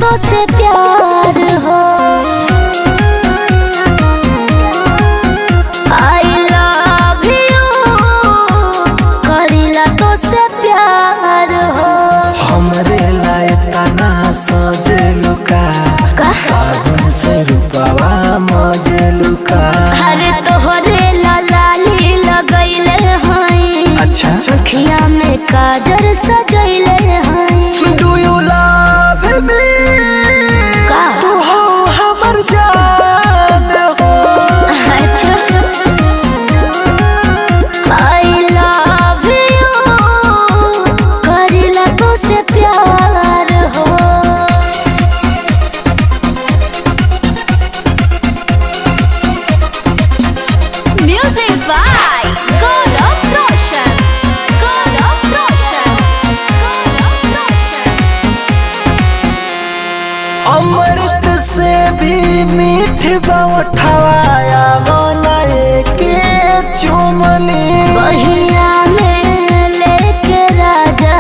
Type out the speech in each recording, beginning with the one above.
तो से प्यार हो। आई लव यू करीला तो से प्यार हो। हमरे लायका ना सजे लुका साबुन से रूपवा मजे लुका। अरे तोहरे लाली लगैले हैं। अच्छा अखिया में काजर सजैले हैं। डू यू लव मी का तू हो हमर जान हो। अच्छा आई लव यू करीला तो से प्यार हो। Music by God of Roshan. God of Roshan. God of Roshan. अमृत से भी मीठ बवठवाया बनाए के चुमली। बहिया में लेके राजा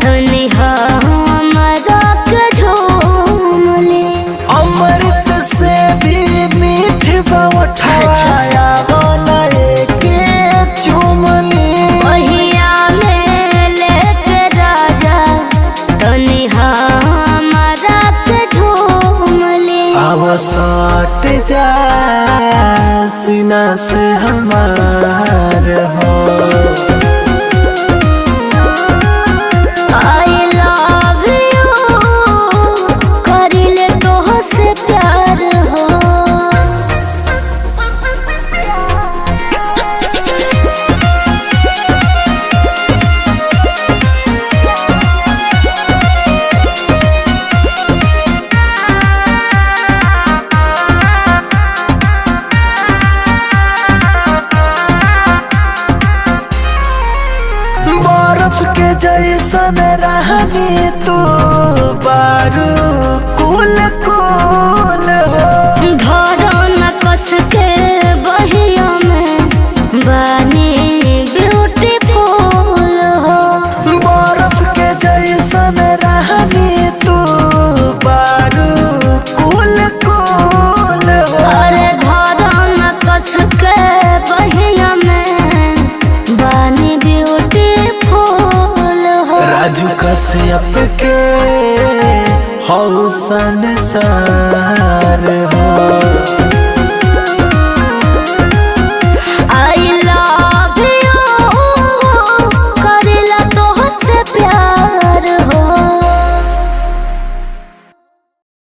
धनी हमरा के झूमली। अमृत से भी मीठ बवठवाया बनाए के चुमली। बहिया में लेके राजा धनी हमरा के झूमली। अब सट जा सीना से हमार हो। आई लव यू करीले तोह से प्यार हो। बर्फ के जैसन रहनी तू बारू कुल कुल हो। धरो न कस के बहिया में बानी ब्यूटीफुल हो। बर्फ के जैसन रहनी तू बारू कुल कुल हो। अरे धरो न कस के बहिया में बानी ब्यूटीफुल हो। राजू कश्यप के हौसन सार हो।